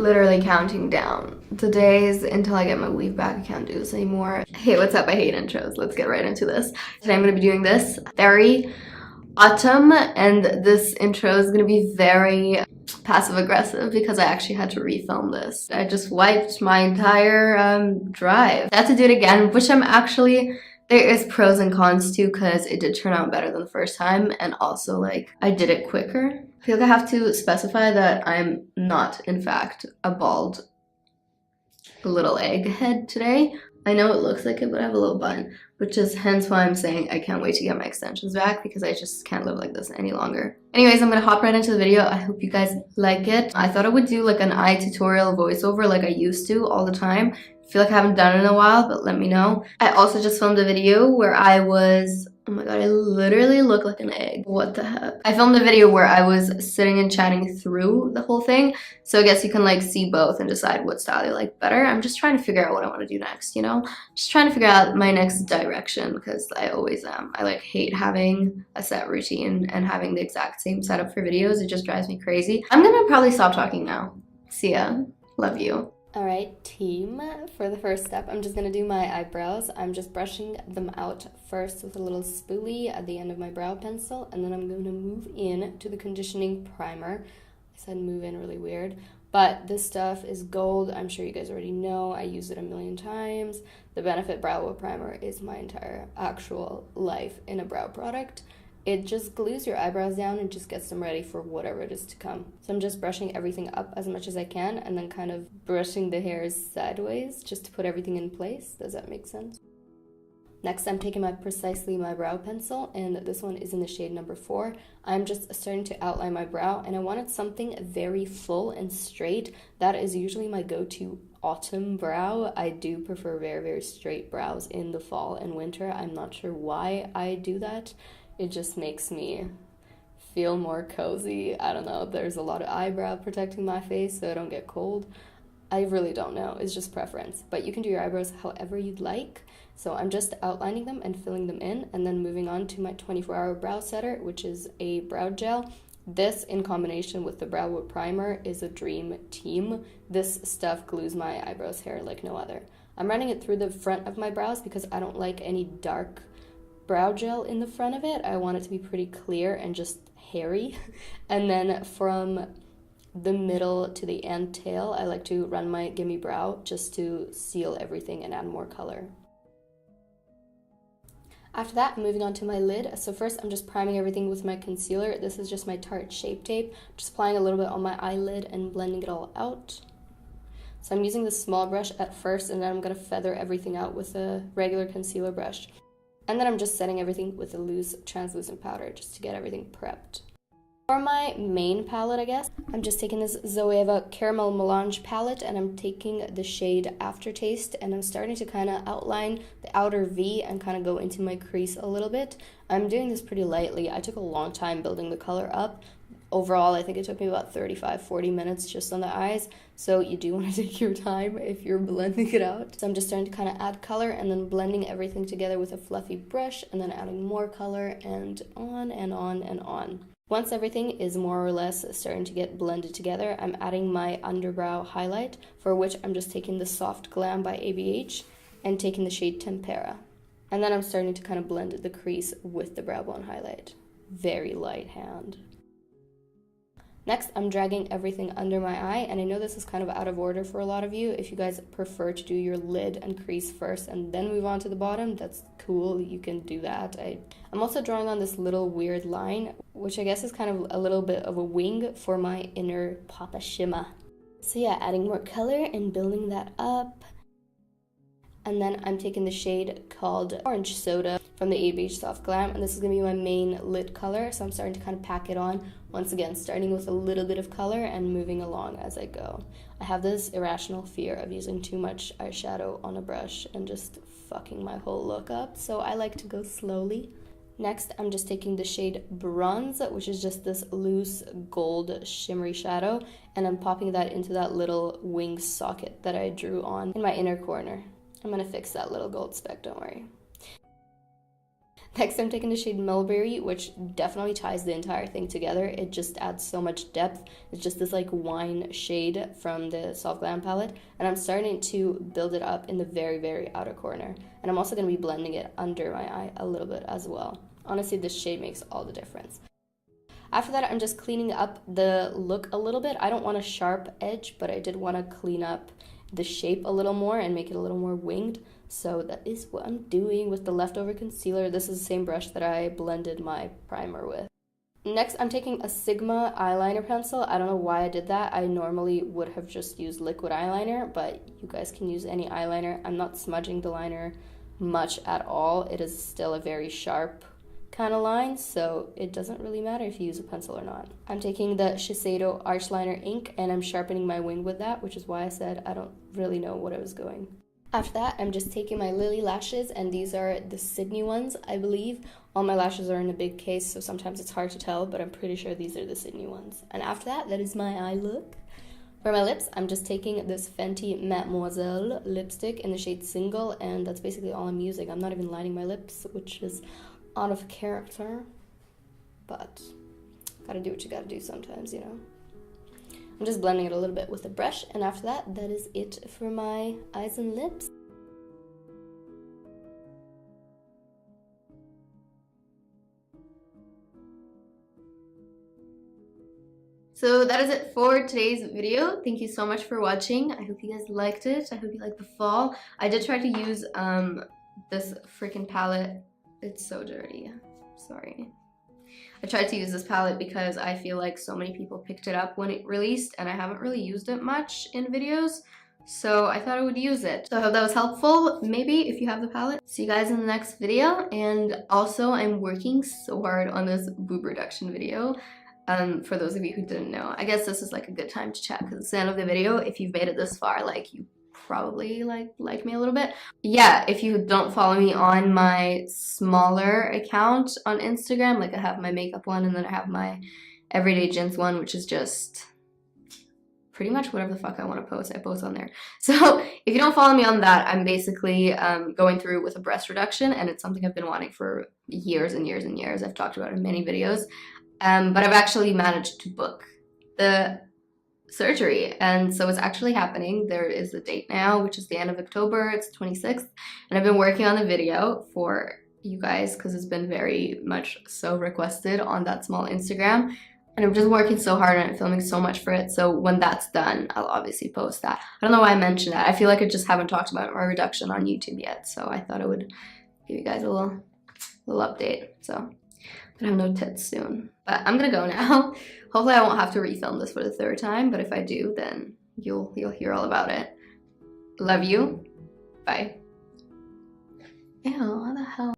literally counting down the days until I get my weave back. I can't do this anymore. Hey, what's up? I hate intros. Let's get right into this. Today I'm going to be doing this very autumn, and this intro is going to be very passive aggressive because I actually had to refilm this. I just wiped my entire drive. I had to do it again, which I'm actually, there is pros and cons too, because it did turn out better than the first time, and also like I did it quicker. I feel like I have to specify that I'm not in fact a bald little egg head today. I know it looks like it, but I have a little bun, which is hence why I'm saying I can't wait to get my extensions back because I just can't live like this any longer. Anyways, I'm gonna hop right into the video. I hope you guys like it. I thought I would do like an eye tutorial voiceover like I used to all the time. I feel like I haven't done it in a while, but let me know. I also just filmed a video where I was, oh my god, I literally look like an egg. What the heck? I filmed a video where I was sitting and chatting through the whole thing. So I guess you can like see both and decide what style you like better. I'm just trying to figure out what I want to do next, you know? Just trying to figure out my next direction because I always am. I like hate having a set routine and having the exact same setup for videos. It just drives me crazy. I'm gonna probably stop talking now. See ya. Love you. Alright team, for the first step I'm just going to do my eyebrows. I'm just brushing them out first with a little spoolie at the end of my brow pencil, and then I'm going to move in to the conditioning primer. I said move in really weird, but this stuff is gold. I'm sure you guys already know. I use it a million times. The Benefit Brow Primer is my entire actual life in a brow product. It just glues your eyebrows down and just gets them ready for whatever it is to come. So I'm just brushing everything up as much as I can and then kind of brushing the hairs sideways just to put everything in place. Does that make sense? Next, I'm taking Precisely My Brow Pencil, and this one is in the shade number 4. I'm just starting to outline my brow, and I wanted something very full and straight. That is usually my go-to autumn brow. I do prefer very, very straight brows in the fall and winter. I'm not sure why I do that. It just makes me feel more cozy. I don't know. There's a lot of eyebrow protecting my face so I don't get cold. I really don't know. It's just preference. But you can do your eyebrows however you'd like. So I'm just outlining them and filling them in, and then moving on to my 24-hour brow setter, which is a brow gel. This, in combination with the Brow Whip Primer, is a dream team. This stuff glues my eyebrows hair like no other. I'm running it through the front of my brows because I don't like any dark brow gel in the front of it. I want it to be pretty clear and just hairy. And then from the middle to the end tail, I like to run my Gimme Brow just to seal everything and add more color. After that, I'm moving on to my lid. So first, I'm just priming everything with my concealer. This is just my Tarte Shape Tape. Just applying a little bit on my eyelid and blending it all out. So I'm using the small brush at first, and then I'm going to feather everything out with a regular concealer brush. And then I'm just setting everything with a loose translucent powder just to get everything prepped. For my main palette, I guess, I'm just taking this Zoeva Caramel Melange palette, and I'm taking the shade Aftertaste, and I'm starting to kind of outline the outer V and kind of go into my crease a little bit. I'm doing this pretty lightly. I took a long time building the color up. Overall, I think it took me about 35-40 minutes just on the eyes, so you do want to take your time if you're blending it out. So I'm just starting to kind of add color and then blending everything together with a fluffy brush and then adding more color and on and on and on. Once everything is more or less starting to get blended together, I'm adding my underbrow highlight, for which I'm just taking the Soft Glam by ABH and taking the shade Tempera. And then I'm starting to kind of blend the crease with the brow bone highlight. Very light hand. Next, I'm dragging everything under my eye, and I know this is kind of out of order for a lot of you. If you guys prefer to do your lid and crease first and then move on to the bottom, that's cool, you can do that. I'm also drawing on this little weird line, which I guess is kind of a little bit of a wing for my inner Papa Shimmer. So yeah, adding more color and building that up. And then I'm taking the shade called Orange Soda from the ABH Soft Glam, and this is going to be my main lid color, so I'm starting to kind of pack it on, once again, starting with a little bit of color and moving along as I go. I have this irrational fear of using too much eyeshadow on a brush and just fucking my whole look up, so I like to go slowly. Next, I'm just taking the shade Bronze, which is just this loose gold shimmery shadow, and I'm popping that into that little wing socket that I drew on in my inner corner. I'm going to fix that little gold speck, don't worry. Next, I'm taking the shade Mulberry, which definitely ties the entire thing together. It just adds so much depth. It's just this like wine shade from the Soft Glam palette. And I'm starting to build it up in the very, very outer corner. And I'm also going to be blending it under my eye a little bit as well. Honestly, this shade makes all the difference. After that, I'm just cleaning up the look a little bit. I don't want a sharp edge, but I did want to clean up the shape a little more and make it a little more winged. So that is what I'm doing with the leftover concealer. This is the same brush that I blended my primer with. Next, I'm taking a Sigma eyeliner pencil. I don't know why I did that. I normally would have just used liquid eyeliner, but you guys can use any eyeliner. I'm not smudging the liner much at all. It is still a very sharp kind of line, so it doesn't really matter if you use a pencil or not. I'm taking the Shiseido Arch Liner ink and I'm sharpening my wing with that, which is why I said I don't really know what I was going. After that, I'm just taking my Lily lashes, and these are the Sydney ones, I believe. All my lashes are in a big case, so sometimes it's hard to tell, but I'm pretty sure these are the Sydney ones. And after that, that is my eye look. For my lips, I'm just taking this Fenty Mademoiselle lipstick in the shade Single, and that's basically all I'm using. I'm not even lining my lips, which is out of character, but gotta do what you gotta do sometimes, you know. I'm just blending it a little bit with a brush, and after that, that is it for my eyes and lips. So that is it for today's video. Thank you so much for watching. I hope you guys liked it. I hope you liked the fall. I did try to use this freaking palette. It's so dirty. Sorry. I tried to use this palette because I feel like so many people picked it up when it released and I haven't really used it much in videos, so I thought I would use it. So I hope that was helpful, maybe, if you have the palette. See you guys in the next video, and also I'm working so hard on this boob reduction video. For those of you who didn't know, I guess this is like a good time to chat because it's the end of the video. If you've made it this far, like, you probably like me a little bit. Yeah, if you don't follow me on my smaller account on Instagram, like I have my makeup one and then I have my everyday gents one, which is just pretty much whatever the fuck I want to post, I post on there. So if you don't follow me on that, I'm basically going through with a breast reduction, and it's something I've been wanting for years and years and years. I've talked about it in many videos, but I've actually managed to book the surgery, and so it's actually happening. There is a date now, which is the end of October. It's 26th, and I've been working on the video for you guys because it's been very much so requested on that small Instagram, and I'm just working so hard on it, filming so much for it. So when that's done, I'll obviously post that. I don't know why I mentioned that. I feel like I just haven't talked about my reduction on YouTube yet, so I thought I would give you guys a little update. So I have no tits soon, but I'm gonna go now. Hopefully I won't have to refilm this for the third time, but if I do, then you'll hear all about it. Love you. Bye. Ew, what the hell?